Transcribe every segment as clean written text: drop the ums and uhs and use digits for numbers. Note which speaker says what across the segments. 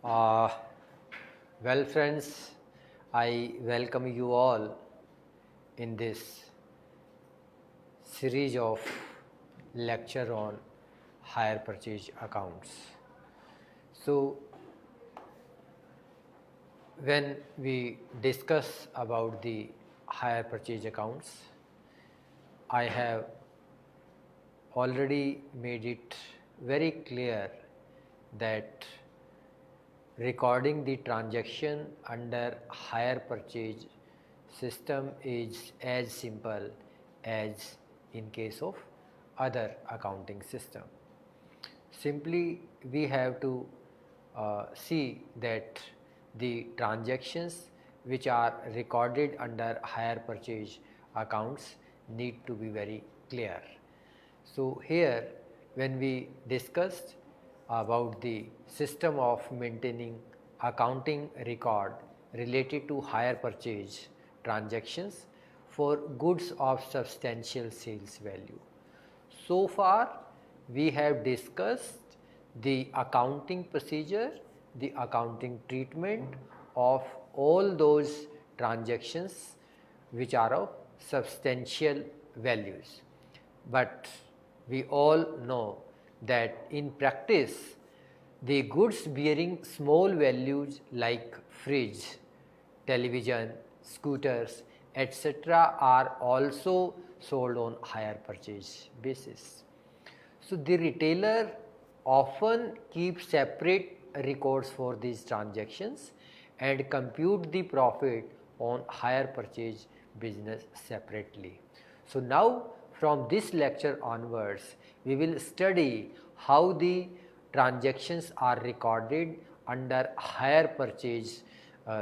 Speaker 1: Uh, well, friends, I welcome you all in this series of lecture on hire purchase accounts. So, when we discuss about the hire purchase accounts, I have already made it very clear that recording the transaction under hire purchase system is as simple as in case of other accounting system. Simply we have to see that the transactions which are recorded under hire purchase accounts need to be very clear. So here when we discussed about the system of maintaining accounting record related to hire purchase transactions for goods of substantial sales value. So far we have discussed the accounting procedure, the accounting treatment of all those transactions which are of substantial values. But we all know that in practice the goods bearing small values like fridge, television, scooters, etc. are also sold on hire purchase basis. So the retailer often keeps separate records for these transactions and compute the profit on hire purchase business separately. So now from this lecture onwards, we will study how the transactions are recorded under hire purchase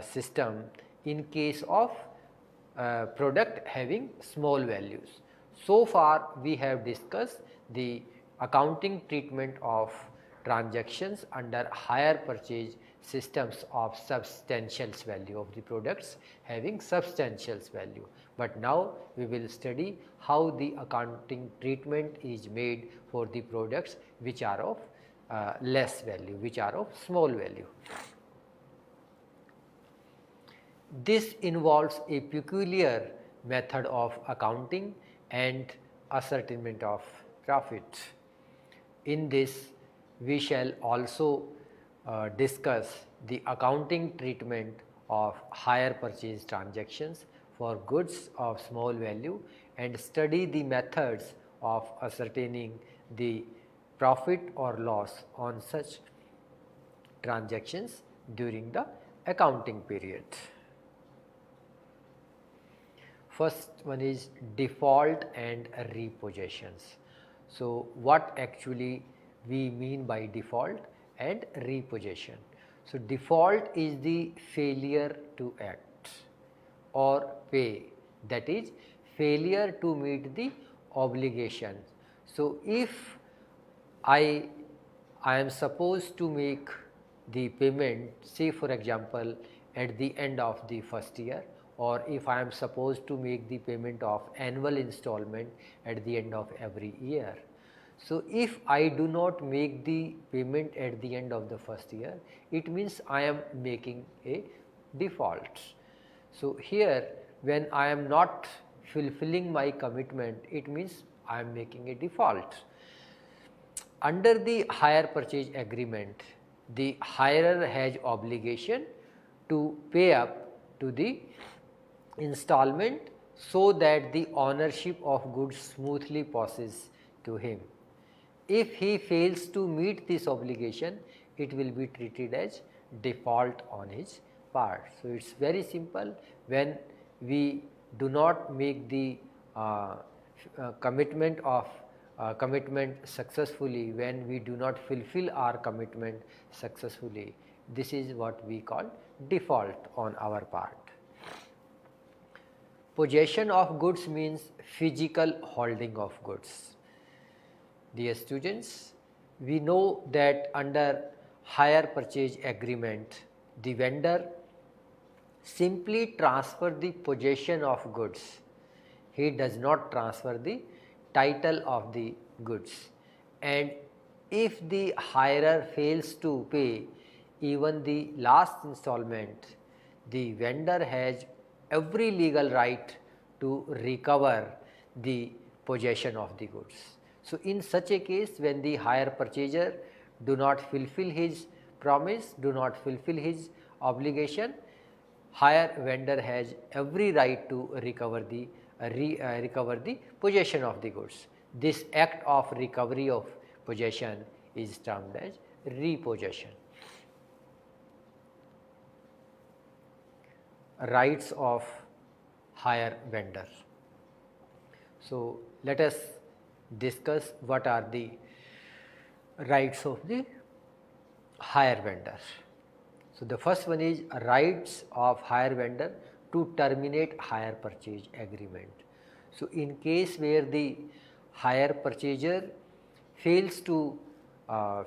Speaker 1: system in case of product having small values. So far we have discussed the accounting treatment of transactions under hire purchase systems of substantial value of the products having substantial value. But now we will study how the accounting treatment is made for the products which are of less value, which are of small value. This involves a peculiar method of accounting and ascertainment of profit. In this, we shall also discuss the accounting treatment of hire purchase transactions for goods of small value and study the methods of ascertaining the profit or loss on such transactions during the accounting period. First one is default and repossessions. So what actually we mean by default and repossession? So default is the failure to act or pay, that is failure to meet the obligation. So if I am supposed to make the payment, say for example at the end of the first year, or if I am supposed to make the payment of annual installment at the end of every year. So if I do not make the payment at the end of the first year, it means I am making a default. So here when I am not fulfilling my commitment, it means I am making a default. Under the hire purchase agreement, the hirer has obligation to pay up to the installment so that the ownership of goods smoothly passes to him. If he fails to meet this obligation, it will be treated as default on his part. So it's very simple. When we do not make the commitment successfully, when we do not fulfill our commitment successfully, this is what we call default on our part. Possession of goods means physical holding of goods. Dear students, we know that under hire purchase agreement, the vendor simply transfer the possession of goods. He does not transfer the title of the goods. And if the hirer fails to pay, even the last installment, the vendor has every legal right to recover the possession of the goods. So, in such a case, when the hire purchaser do not fulfill his promise, do not fulfill his obligation, hire vendor has every right to recover the possession of the goods. This act of recovery of possession is termed as repossession. Rights of hire vendor. So, let us discuss what are the rights of the hire vendor. So, the first one is rights of hire vendor to terminate hire purchase agreement. So, in case where the hire purchaser fails to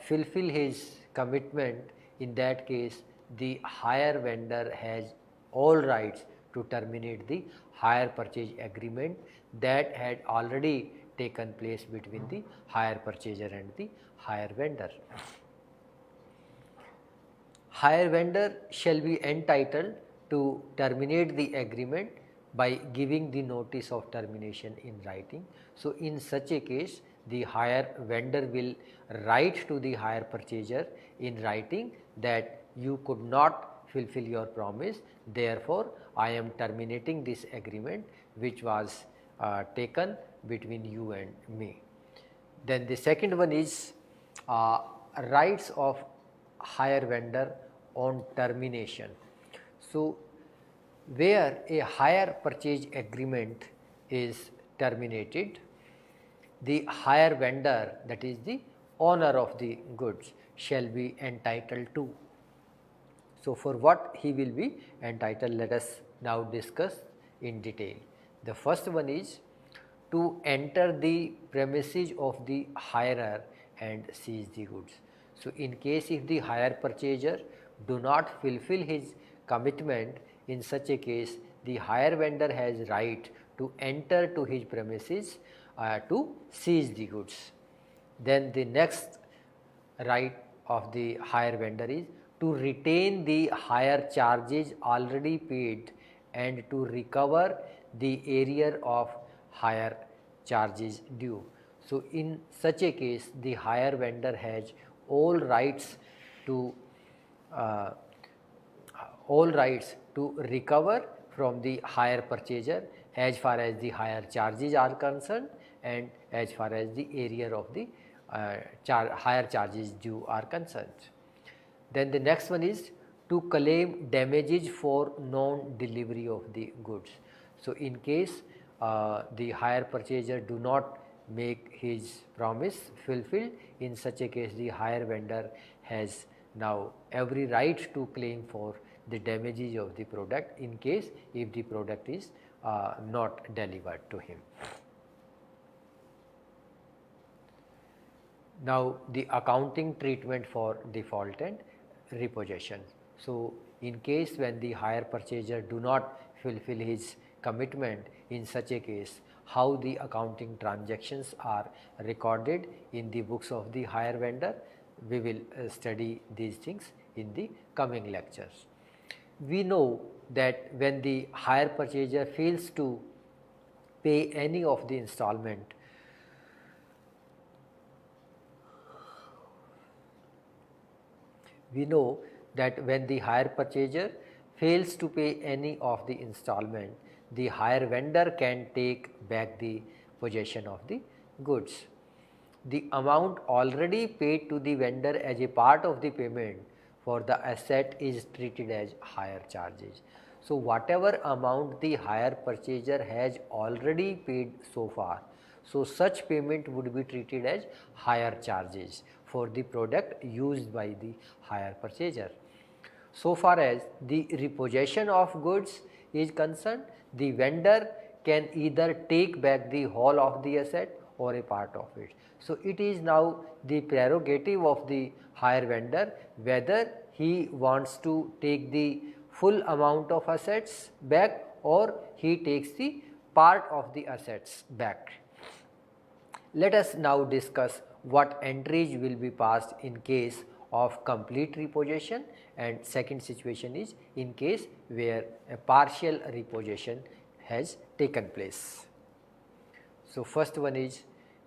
Speaker 1: fulfill his commitment, in that case the hire vendor has all rights to terminate the hire purchase agreement that had already taken place between the hire purchaser and the hire vendor. Hire vendor shall be entitled to terminate the agreement by giving the notice of termination in writing. So, in such a case, the hire vendor will write to the hire purchaser in writing that you could not fulfill your promise, therefore, I am terminating this agreement which was taken between you and me. Then the second one is rights of hire vendor on termination. So, where a hire purchase agreement is terminated, the hire vendor, that is the owner of the goods, shall be entitled to. So, for what he will be entitled, let us now discuss in detail. The first one is to enter the premises of the hirer and seize the goods. So, in case if the hire purchaser do not fulfill his commitment, in such a case the hire vendor has right to enter to his premises to seize the goods. Then the next right of the hire vendor is to retain the hire charges already paid and to recover the arrear of hire charges due. So, in such a case the hire vendor has all rights to recover from the hire purchaser as far as the hire charges are concerned and as far as the arrear of the hire charges due are concerned. Then the next one is to claim damages for non-delivery of the goods. So, in case the hire purchaser do not make his promise fulfilled, in such a case the hire vendor has now every right to claim for the damages of the product in case if the product is not delivered to him. Now, the accounting treatment for default and repossession. So, in case when the hire purchaser do not fulfill his commitment, in such a case how the accounting transactions are recorded in the books of the hire vendor, we will study these things in the coming lectures. We know that when the hire purchaser fails to pay any of the installment, we know that when the hire purchaser fails to pay any of the installment, the hire vendor can take back the possession of the goods. The amount already paid to the vendor as a part of the payment for the asset is treated as hire charges. So, whatever amount the hire purchaser has already paid so far, so such payment would be treated as hire charges for the product used by the hire purchaser. So far as the repossession of goods is concerned, the vendor can either take back the whole of the asset or a part of it. So, it is now the prerogative of the hire vendor whether he wants to take the full amount of assets back or he takes the part of the assets back. Let us now discuss what entries will be passed in case of complete repossession, and second situation is in case where a partial repossession has taken place. So, first one is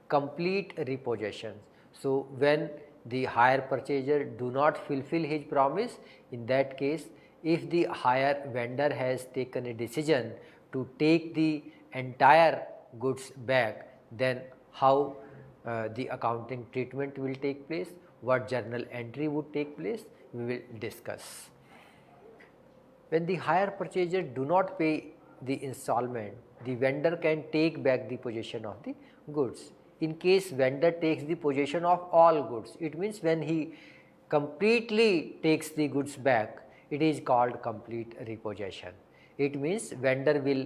Speaker 1: complete repossession. So, when the hire purchaser do not fulfill his promise, in that case if the hire vendor has taken a decision to take the entire goods back, then how the accounting treatment will take place, what journal entry would take place, we will discuss. When the hire purchaser do not pay the installment, the vendor can take back the possession of the goods. In case vendor takes the possession of all goods, it means when he completely takes the goods back, it is called complete repossession. It means vendor will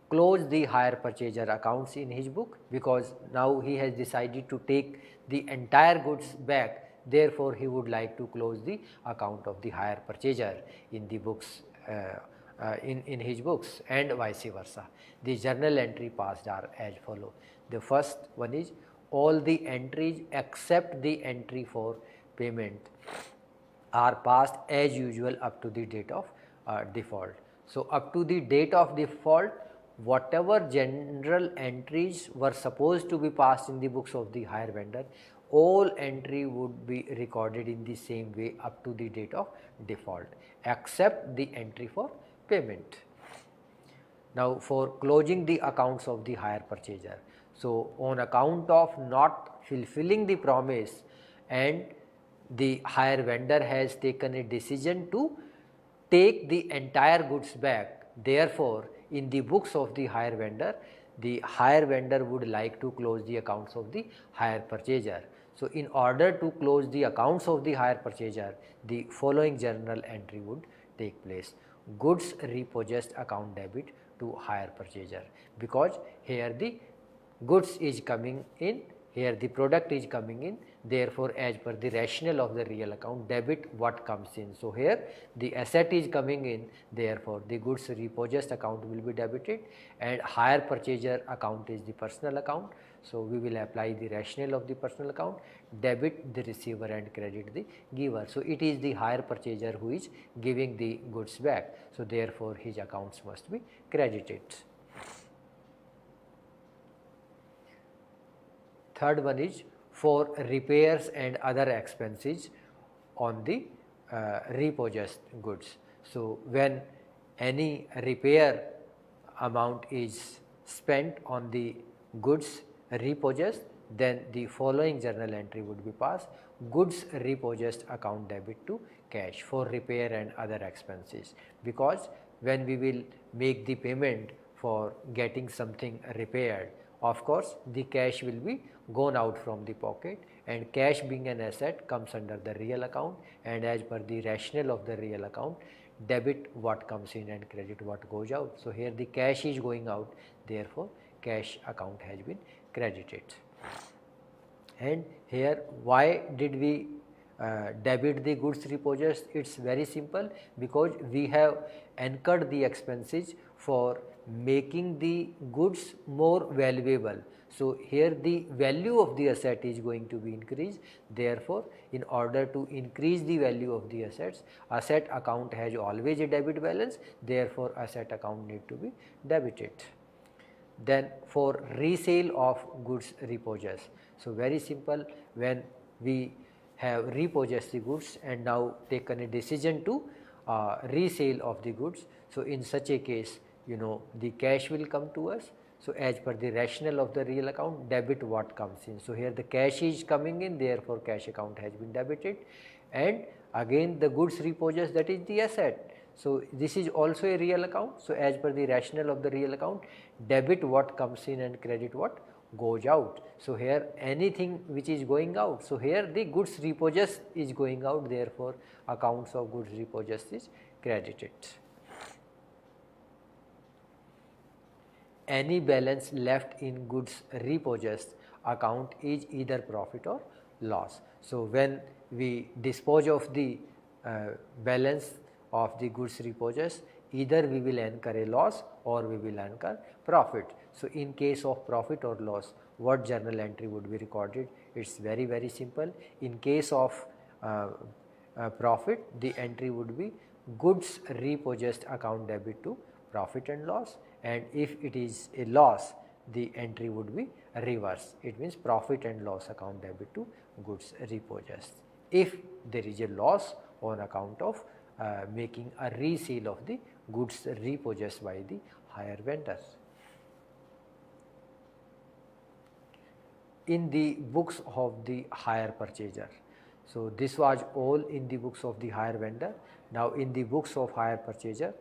Speaker 1: close the hire purchaser accounts in his book, because now he has decided to take the entire goods back, therefore he would like to close the account of the hire purchaser in the books, in his books, and vice versa. The journal entry passed are as follow. The first one is all the entries except the entry for payment are passed as usual up to the date of default. So, up to the date of default, whatever general entries were supposed to be passed in the books of the hire vendor, all entry would be recorded in the same way up to the date of default, except the entry for payment. Now, for closing the accounts of the hire purchaser, so on account of not fulfilling the promise and the hire vendor has taken a decision to take the entire goods back, therefore in the books of the hire vendor would like to close the accounts of the hire purchaser. So, in order to close the accounts of the hire purchaser, the following journal entry would take place: goods repossessed account debit to hire purchaser, because here the goods is coming in, here the product is coming in, therefore as per the rationale of the real account, debit what comes in. So, here the asset is coming in, therefore the goods repossessed account will be debited, and hire purchaser account is the personal account. So, we will apply the rationale of the personal account, debit the receiver and credit the giver. So, it is the hire purchaser who is giving the goods back. So, therefore his accounts must be credited. Third one is for repairs and other expenses on the repossessed goods. So, when any repair amount is spent on the goods repossessed, then the following journal entry would be passed: goods repossessed account debit to cash for repair and other expenses, because when we will make the payment for getting something repaired, of course the cash will be gone out from the pocket, and cash being an asset comes under the real account, and as per the rationale of the real account, debit what comes in and credit what goes out. So, here the cash is going out, therefore cash account has been credited. And here why did we debit the goods repossessed? It is very simple, because we have incurred the expenses for making the goods more valuable. So, here the value of the asset is going to be increased, therefore in order to increase the value of the assets, asset account has always a debit balance, therefore asset account need to be debited. Then for resale of goods repossessed, so very simple, when we have repossessed the goods and now taken a decision to resale of the goods, so in such a case, the cash will come to us. So, as per the rationale of the real account, debit what comes in. So, here the cash is coming in, therefore cash account has been debited, and again the goods repossessed, that is the asset. So, this is also a real account. So, as per the rationale of the real account, debit what comes in and credit what goes out. So, here anything which is going out. So, here the goods repossessed is going out, therefore accounts of goods repossessed is credited. Any balance left in goods repossessed account is either profit or loss. So, when we dispose of the balance of the goods repossessed, either we will incur a loss or we will incur profit. So, in case of profit or loss, what journal entry would be recorded? It is very simple. In case of profit, the entry would be goods repossessed account debit to profit and loss, and if it is a loss, the entry would be reverse. It means profit and loss account debit to goods repossessed. If there is a loss on account of making a resale of the goods repossessed by the hire vendor. In the books of the hire purchaser. So this was all in the books of the hire vendor. Now in the books of hire purchaser,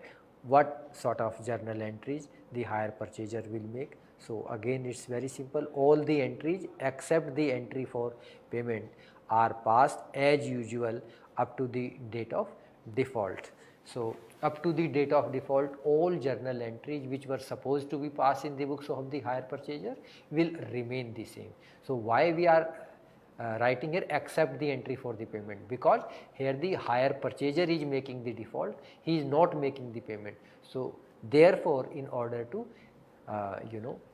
Speaker 1: what sort of journal entries the hire purchaser will make? So again it's very simple, all the entries except the entry for payment are passed as usual up to the date of default. So up to the date of default, all journal entries which were supposed to be passed in the books of the hire purchaser will remain the same. So why we are writing here except the entry for the payment? Because here the hire purchaser is making the default, he is not making the payment. So therefore in order to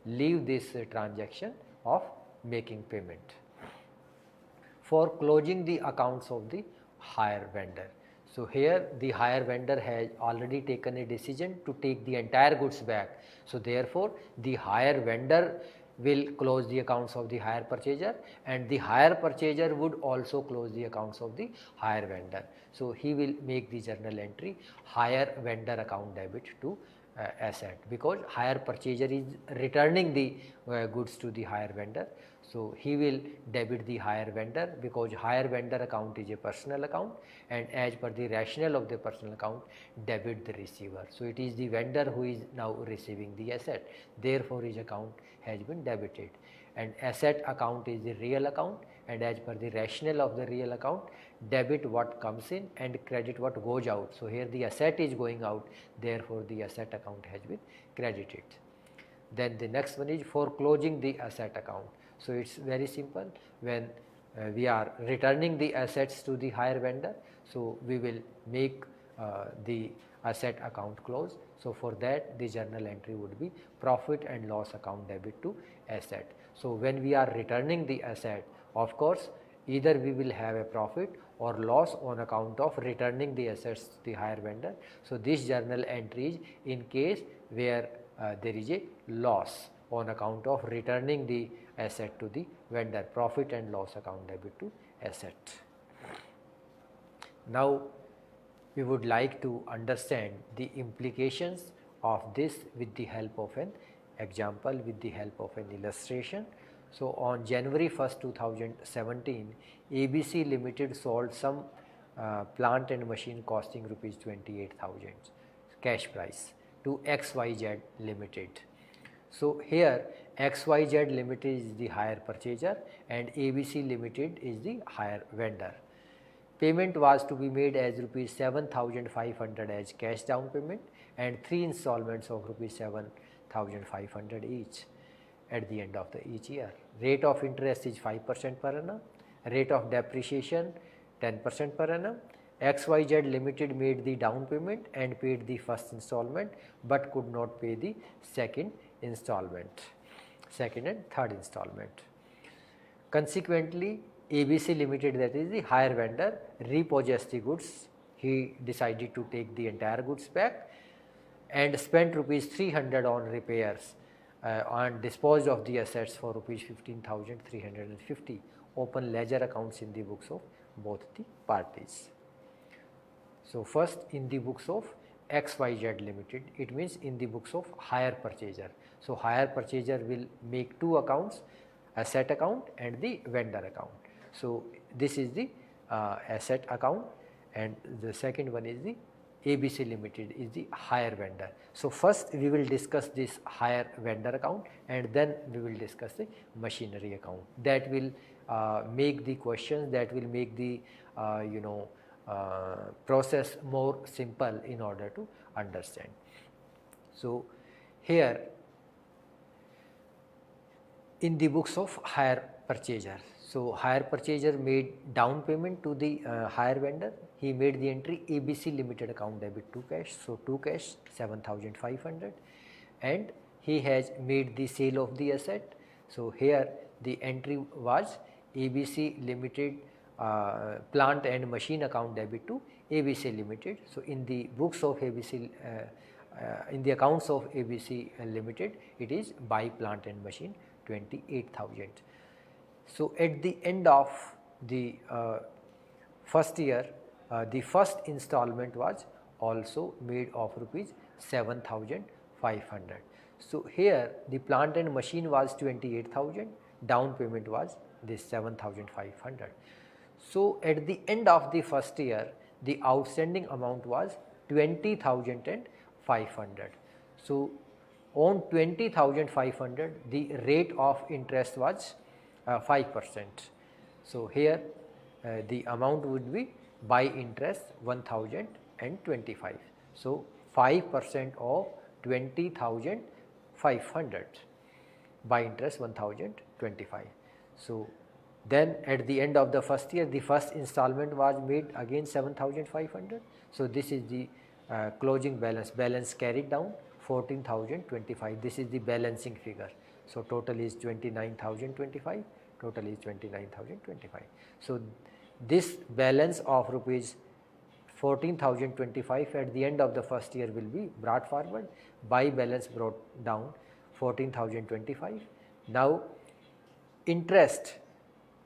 Speaker 1: leave this transaction of making payment. For closing the accounts of the hire vendor. So here the hire vendor has already taken a decision to take the entire goods back. So therefore the hire vendor will close the accounts of the hire purchaser, and the hire purchaser would also close the accounts of the hire vendor. So he will make the journal entry hire vendor account debit to asset, because hire purchaser is returning the goods to the hire vendor. So he will debit the hire vendor, because hire vendor account is a personal account, and as per the rationale of the personal account, debit the receiver. So it is the vendor who is now receiving the asset, therefore his account has been debited. And asset account is the real account, and as per the rationale of the real account, debit what comes in and credit what goes out. So here the asset is going out, therefore the asset account has been credited. Then the next one is foreclosing the asset account. So it's very simple, when we are returning the assets to the hire vendor, so we will make the asset account close. So for that the journal entry would be profit and loss account debit to asset. So when we are returning the asset, of course either we will have a profit or loss on account of returning the assets to the hire vendor. So this journal entry is in case where there is a loss on account of returning the asset to the vendor, profit and loss account debit to asset. Now we would like to understand the implications of this with the help of an example, with the help of an illustration. So on January 1st, 2017, ABC Limited sold some plant and machine costing rupees 28,000 cash price to XYZ Limited. So here XYZ Limited is the hire purchaser and ABC Limited is the hire vendor. Payment was to be made as rupees 7,500 as cash down payment and 3 installments of rupees 7,500 each at the end of each year. Rate of interest is 5% per annum. Rate of depreciation 10% per annum. XYZ Limited made the down payment and paid the first installment but could not pay the second and third installment. Consequently, ABC Limited, that is the hire vendor, repossessed the goods. He decided to take the entire goods back and spent rupees 300 on repairs and disposed of the assets for rupees 15,350. Open ledger accounts in the books of both the parties. So first in the books of XYZ Limited, it means in the books of hire purchaser. So hire purchaser will make two accounts, asset account and the vendor account. So this is the asset account and the second one is the ABC Limited is the hire vendor. So first we will discuss this hire vendor account and then we will discuss the machinery account. That will make the questions, that will make the process more simple in order to understand. So here in the books of hire purchaser, so hire purchaser made down payment to the hire vendor. He made the entry ABC Limited account debit to cash, so to cash 7,500, and he has made the sale of the asset. So here the entry was ABC Limited plant and machine account debit to ABC Limited. So in the books of ABC, in the accounts of ABC Limited, it is buy plant and machine 28,000. So at the end of the first year, the first installment was also made of rupees 7,500. So here the plant and machine was 28,000, down payment was this 7,500. So at the end of the first year, the outstanding amount was 20,500. So on 20,500, the rate of interest was 5%. So here the amount would be by interest 1,025. So 5% of 20,500 by interest 1,025. So then at the end of the first year, the first installment was made again 7,500. So this is the closing balance carried down 14,025. This is the balancing figure. So total is 29,025. Total is 29,025. So this balance of rupees 14,025 at the end of the first year will be brought forward. By balance brought down 14,025. Now interest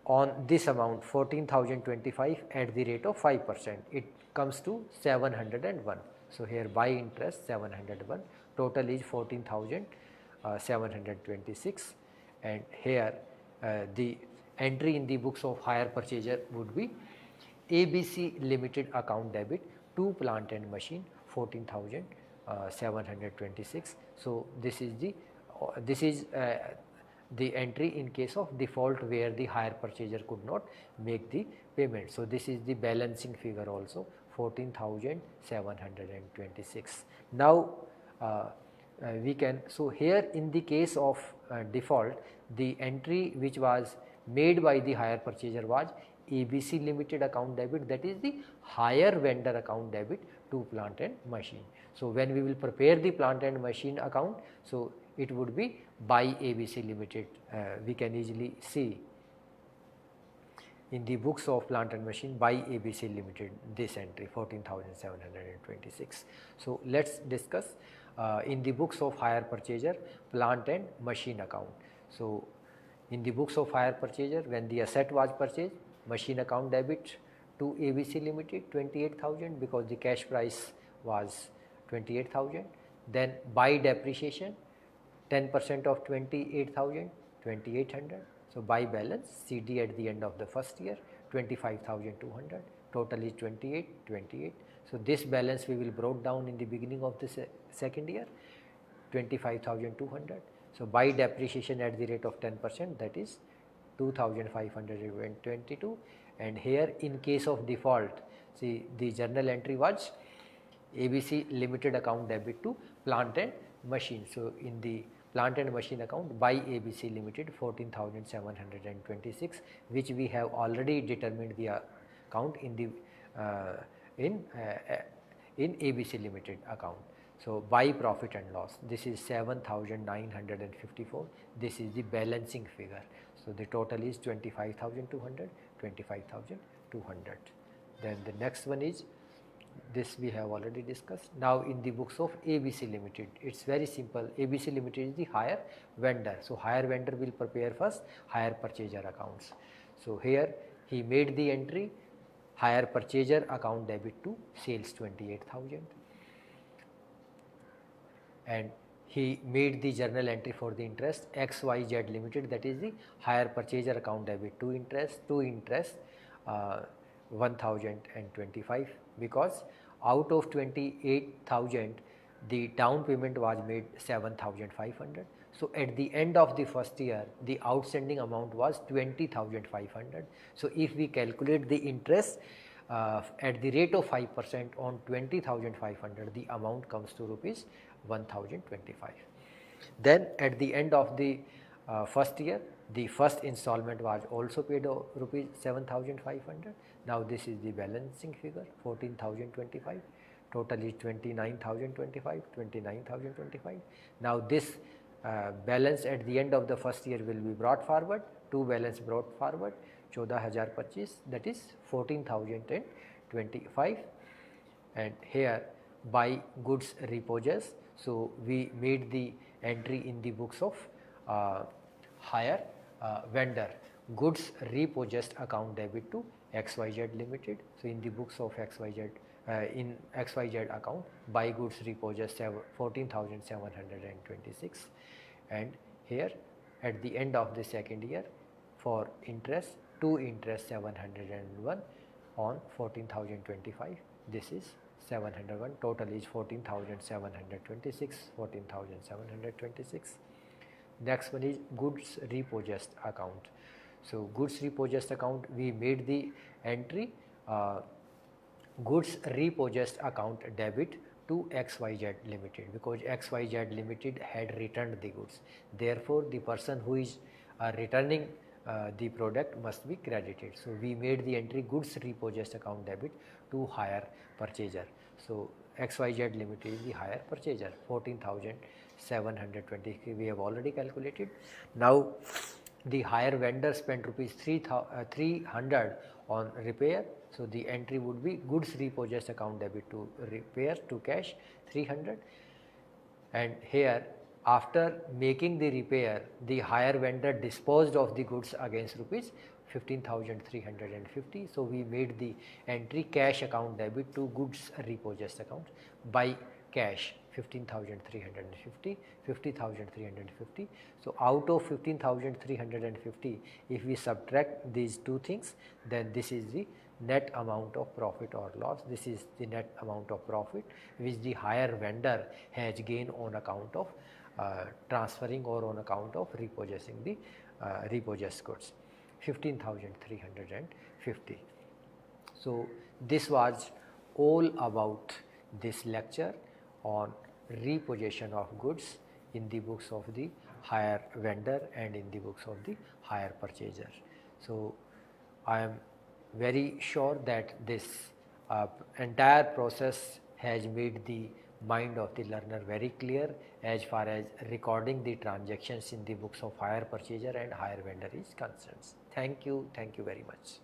Speaker 1: on this amount 14,025 at the rate of 5%, it comes to 701. So here by interest 701, total is 14,726, and here the entry in the books of hire purchaser would be ABC Limited account debit to plant and machine 14,726. So this is the entry in case of default where the hire purchaser could not make the payment. So this is the balancing figure also 14,726. Now we can, so here in the case of default, the entry which was made by the hire purchaser was ABC Limited account debit, that is the hire vendor account debit to plant and machine. So when we will prepare the plant and machine account, so it would be by ABC Limited. We can easily see in the books of plant and machine by ABC Limited this entry 14,726. So let's discuss in the books of hire purchaser plant and machine account. So in the books of hire purchaser, when the asset was purchased, machine account debit to ABC Limited 28,000 because the cash price was 28,000. Then by depreciation 10% of 28,000, 2,800. So by balance CD at the end of the first year 25,200. Total is 28. So this balance we will brought down in the beginning of the second year 25,200. So by depreciation at the rate of 10%, that is 2,522. And here in case of default, see the journal entry was ABC Limited account debit to plant and machine. So in the plant and machine account by ABC Limited 14,726, which we have already determined the account in the in ABC Limited account. So by profit and loss, this is 7,954. This is the balancing figure. So the total is 25,200, 25,200. Then the next one is, this we have already discussed. Now in the books of ABC Limited, it's very simple. ABC Limited is the hire vendor. So hire vendor will prepare first hire purchaser accounts. So here he made the entry hire purchaser account debit to sales 28,000. And he made the journal entry for the interest XYZ Limited, that is the hire purchaser account debit to interest 1,025, because out of 28,000 the down payment was made 7,500. So at the end of the first year the outstanding amount was 20,500. So if we calculate the interest at the rate of 5% on 20,500, the amount comes to rupees 1,025. Then at the end of the first year, the first installment was also paid rupees 7,500. Now this is the balancing figure 14,025. Total is 29,025, 29,025. Now this balance at the end of the first year will be brought forward, two balance brought forward, 14,025, that is 14,025. And here by goods repurchase, so we made the entry in the books of hire vendor, goods repurchased account debit to XYZ Limited. So in the books of XYZ, in XYZ account, buy goods repurchased 14,726, and here at the end of the second year for interest, to interest 701 on 14,025, this is 701, total is 14,726, 14,726. Next one is goods repurchased account. So goods repurchased account, we made the entry goods repurchased account debit to XYZ Limited, because XYZ Limited had returned the goods. Therefore, the person who is returning the product must be credited. So we made the entry goods repurchased account debit to hire purchaser. So XYZ Limited is the hire purchaser. 14,720 we have already calculated. Now the hire vendor spent rupees 300 on repair. So the entry would be goods repurchased account debit to repair to cash 300. And here after making the repair, the hire vendor disposed of the goods against rupees 15,350. So we made the entry cash account debit to goods repurchased account by cash 15,350, 50,350. So out of 15,350, if we subtract these two things, then this is the net amount of profit or loss. This is the net amount of profit which the hire vendor has gained on account of transferring or on account of repurchasing the repurchased goods, 15,350. So this was all about this lecture on repossession of goods in the books of the hire vendor and in the books of the hire purchaser. So I am very sure that this entire process has made the mind of the learner very clear as far as recording the transactions in the books of hire purchaser and hire vendor is concerned. Thank you very much.